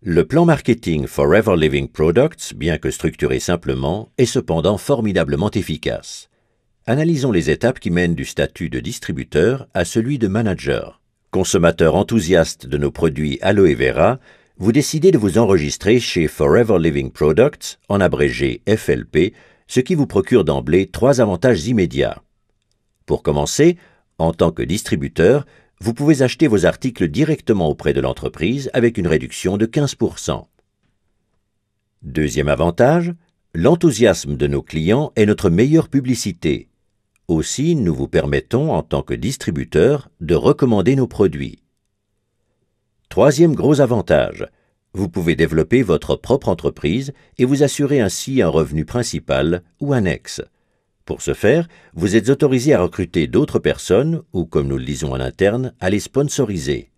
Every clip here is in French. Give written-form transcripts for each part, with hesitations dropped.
Le plan marketing Forever Living Products, bien que structuré simplement, est cependant formidablement efficace. Analysons les étapes qui mènent du statut de distributeur à celui de manager. Consommateur enthousiaste de nos produits Aloe Vera, vous décidez de vous enregistrer chez Forever Living Products, en abrégé FLP, ce qui vous procure d'emblée 3 avantages immédiats. Pour commencer, en tant que distributeur, vous pouvez acheter vos articles directement auprès de l'entreprise avec une réduction de 15%. Deuxième avantage, l'enthousiasme de nos clients est notre meilleure publicité. Aussi, nous vous permettons, en tant que distributeur, de recommander nos produits. Troisième gros avantage, vous pouvez développer votre propre entreprise et vous assurer ainsi un revenu principal ou annexe. Pour ce faire, vous êtes autorisé à recruter d'autres personnes ou, comme nous le disons en interne, à les sponsoriser.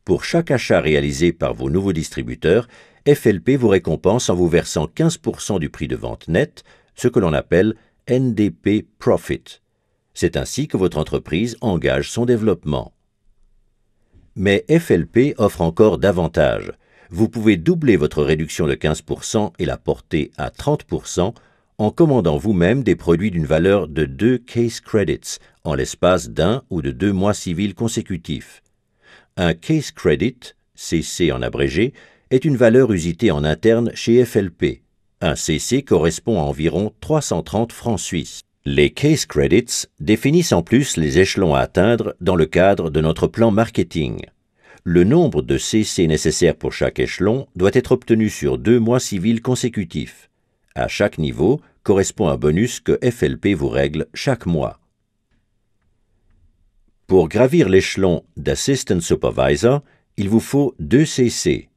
Pour chaque achat réalisé par vos nouveaux distributeurs, FLP vous récompense en vous versant 15% du prix de vente net, ce que l'on appelle NDP Profit. C'est ainsi que votre entreprise engage son développement. Mais FLP offre encore davantage. Vous pouvez doubler votre réduction de 15% et la porter à 30% en commandant vous-même des produits d'une valeur de 2 case credits en l'espace d'1 ou de 2 mois civils consécutifs. Un case credit, CC en abrégé, est une valeur usitée en interne chez FLP. Un CC correspond à environ 330 francs suisses. Les case credits définissent en plus les échelons à atteindre dans le cadre de notre plan marketing. Le nombre de CC nécessaires pour chaque échelon doit être obtenu sur 2 mois civils consécutifs. À chaque niveau correspond un bonus que FLP vous règle chaque mois. Pour gravir l'échelon d'Assistant Supervisor, il vous faut 2 CC.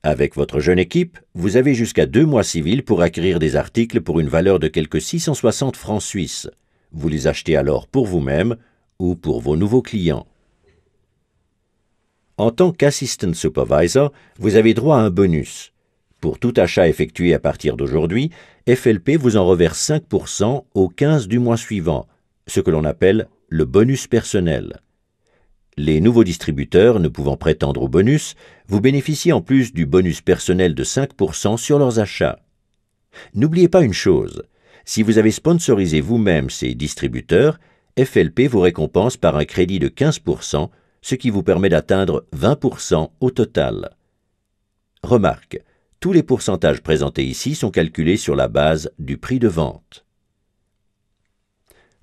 Avec votre jeune équipe, vous avez jusqu'à 2 mois civils pour acquérir des articles pour une valeur de quelque 660 francs suisses. Vous les achetez alors pour vous-même ou pour vos nouveaux clients. En tant qu'Assistant Supervisor, vous avez droit à un bonus. Pour tout achat effectué à partir d'aujourd'hui, FLP vous en reverse 5% au 15 du mois suivant, ce que l'on appelle le bonus personnel. Les nouveaux distributeurs ne pouvant prétendre au bonus, vous bénéficiez en plus du bonus personnel de 5% sur leurs achats. N'oubliez pas une chose, si vous avez sponsorisé vous-même ces distributeurs, FLP vous récompense par un crédit de 15%, ce qui vous permet d'atteindre 20% au total. Remarque, tous les pourcentages présentés ici sont calculés sur la base du prix de vente.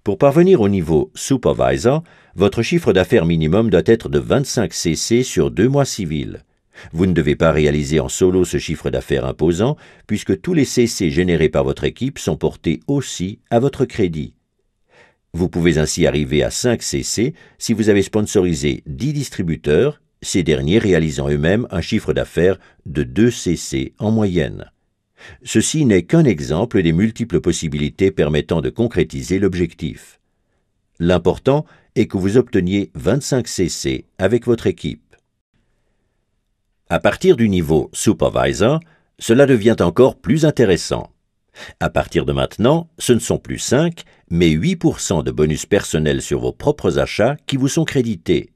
Pour parvenir au niveau Supervisor, votre chiffre d'affaires minimum doit être de 25 CC sur 2 mois civils. Vous ne devez pas réaliser en solo ce chiffre d'affaires imposant, puisque tous les CC générés par votre équipe sont portés aussi à votre crédit. Vous pouvez ainsi arriver à 5 CC si vous avez sponsorisé 10 distributeurs, ces derniers réalisant eux-mêmes un chiffre d'affaires de 2 CC en moyenne. Ceci n'est qu'un exemple des multiples possibilités permettant de concrétiser l'objectif. L'important est que vous obteniez 25 CC avec votre équipe. À partir du niveau Supervisor, cela devient encore plus intéressant. À partir de maintenant, ce ne sont plus 5, mais 8% de bonus personnel sur vos propres achats qui vous sont crédités.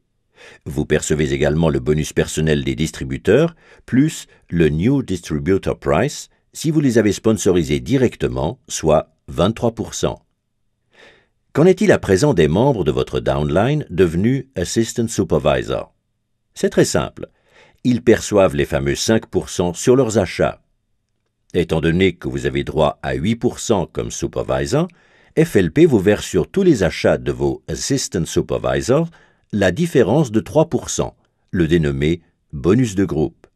Vous percevez également le bonus personnel des distributeurs, plus le New Distributor Price, si vous les avez sponsorisés directement, soit 23%. Qu'en est-il à présent des membres de votre downline devenus Assistant Supervisor? C'est très simple. Ils perçoivent les fameux 5% sur leurs achats. Étant donné que vous avez droit à 8% comme Supervisor, FLP vous verse sur tous les achats de vos Assistant Supervisors la différence de 3%, le dénommé bonus de groupe.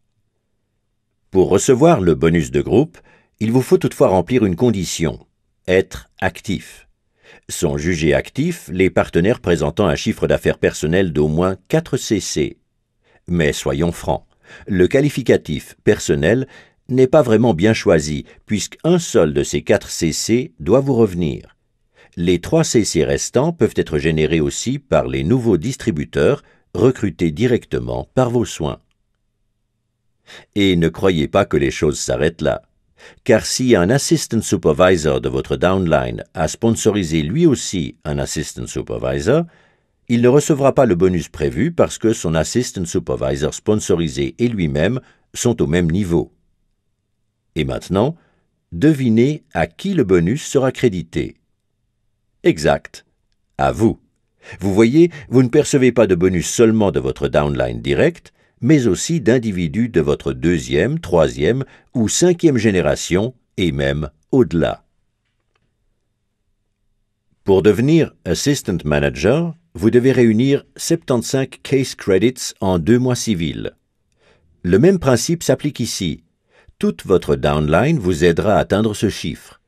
Pour recevoir le bonus de groupe, il vous faut toutefois remplir une condition, être actif. Sont jugés actifs les partenaires présentant un chiffre d'affaires personnel d'au moins 4 CC. Mais soyons francs, le qualificatif personnel n'est pas vraiment bien choisi, puisqu'un seul de ces 4 CC doit vous revenir. Les 3 CC restants peuvent être générés aussi par les nouveaux distributeurs recrutés directement par vos soins. Et ne croyez pas que les choses s'arrêtent là, car si un Assistant Supervisor de votre downline a sponsorisé lui aussi un Assistant Supervisor, il ne recevra pas le bonus prévu parce que son Assistant Supervisor sponsorisé et lui-même sont au même niveau. Et maintenant, devinez à qui le bonus sera crédité. Exact, à vous. Vous voyez, vous ne percevez pas de bonus seulement de votre downline direct, mais aussi d'individus de votre deuxième, troisième ou cinquième génération, et même au-delà. Pour devenir Assistant Manager, vous devez réunir 75 Case Credits en 2 mois civils. Le même principe s'applique ici. Toute votre downline vous aidera à atteindre ce chiffre.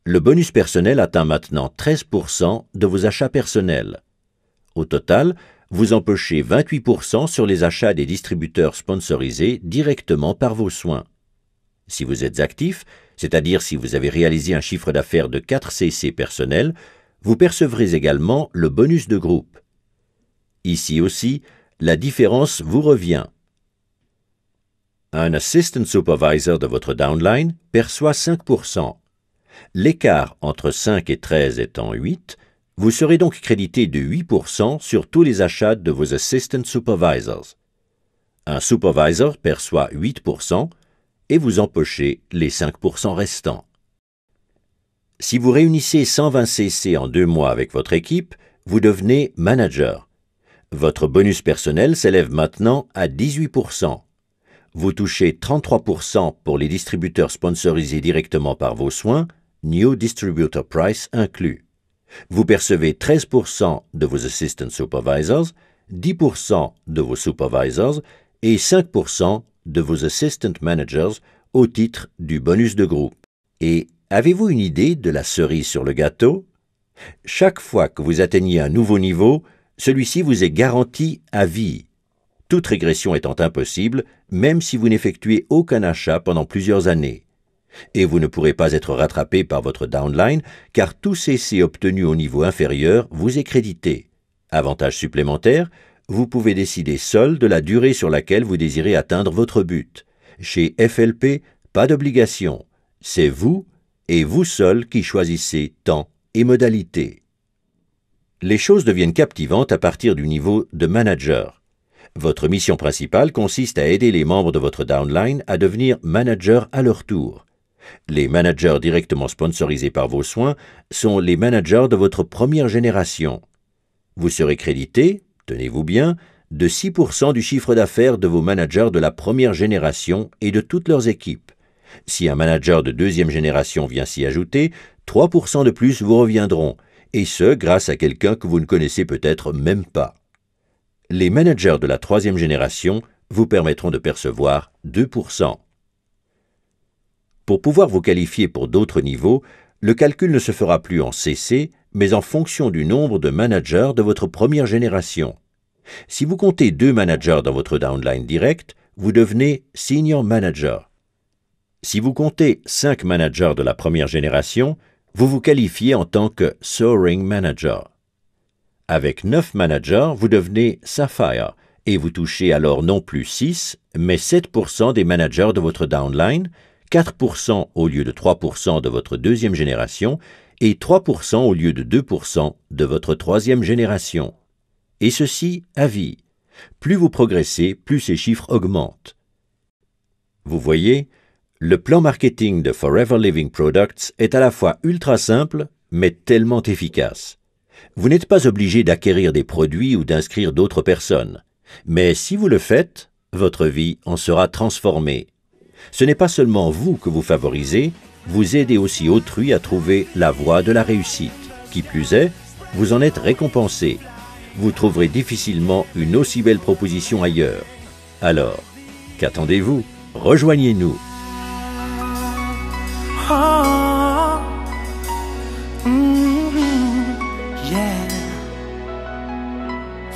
Le bonus personnel atteint maintenant 13% de vos achats personnels. Au total, vous empochez 28% sur les achats des distributeurs sponsorisés directement par vos soins. Si vous êtes actif, c'est-à-dire si vous avez réalisé un chiffre d'affaires de 4 CC personnels, vous percevrez également le bonus de groupe. Ici aussi, la différence vous revient. Un Assistant Supervisor de votre downline perçoit 5%. L'écart entre 5 et 13 étant 8, vous serez donc crédité de 8% sur tous les achats de vos Assistant Supervisors. Un Supervisor perçoit 8% et vous empochez les 5% restants. Si vous réunissez 120 CC en 2 mois avec votre équipe, vous devenez Manager. Votre bonus personnel s'élève maintenant à 18%. Vous touchez 33% pour les distributeurs sponsorisés directement par vos soins, New Distributor Price inclus. Vous percevez 13% de vos Assistant Supervisors, 10% de vos Supervisors et 5% de vos Assistant Managers au titre du bonus de groupe. Et avez-vous une idée de la cerise sur le gâteau? Chaque fois que vous atteignez un nouveau niveau, celui-ci vous est garanti à vie. Toute régression étant impossible, même si vous n'effectuez aucun achat pendant plusieurs années. Et vous ne pourrez pas être rattrapé par votre downline, car tout CC obtenu au niveau inférieur vous est crédité. Avantage supplémentaire, vous pouvez décider seul de la durée sur laquelle vous désirez atteindre votre but. Chez FLP, pas d'obligation. C'est vous et vous seul qui choisissez temps et modalités. Les choses deviennent captivantes à partir du niveau de manager. Votre mission principale consiste à aider les membres de votre downline à devenir managers à leur tour. Les managers directement sponsorisés par vos soins sont les managers de votre première génération. Vous serez crédité, tenez-vous bien, de 6% du chiffre d'affaires de vos managers de la première génération et de toutes leurs équipes. Si un manager de deuxième génération vient s'y ajouter, 3% de plus vous reviendront, et ce grâce à quelqu'un que vous ne connaissez peut-être même pas. Les managers de la troisième génération vous permettront de percevoir 2%. Pour pouvoir vous qualifier pour d'autres niveaux, le calcul ne se fera plus en CC, mais en fonction du nombre de managers de votre première génération. Si vous comptez 2 managers dans votre downline direct, vous devenez Senior Manager. Si vous comptez 5 managers de la première génération, vous vous qualifiez en tant que Soaring Manager. Avec 9 managers, vous devenez Sapphire et vous touchez alors non plus 6, mais 7% des managers de votre downline, 4% au lieu de 3% de votre deuxième génération et 3% au lieu de 2% de votre troisième génération. Et ceci à vie. Plus vous progressez, plus ces chiffres augmentent. Vous voyez, le plan marketing de Forever Living Products est à la fois ultra simple, mais tellement efficace. Vous n'êtes pas obligé d'acquérir des produits ou d'inscrire d'autres personnes. Mais si vous le faites, votre vie en sera transformée. Ce n'est pas seulement vous que vous favorisez, vous aidez aussi autrui à trouver la voie de la réussite. Qui plus est, vous en êtes récompensé. Vous trouverez difficilement une aussi belle proposition ailleurs. Alors, qu'attendez-vous? Rejoignez-nous. Oh, yeah.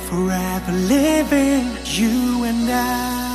Forever living, you and I.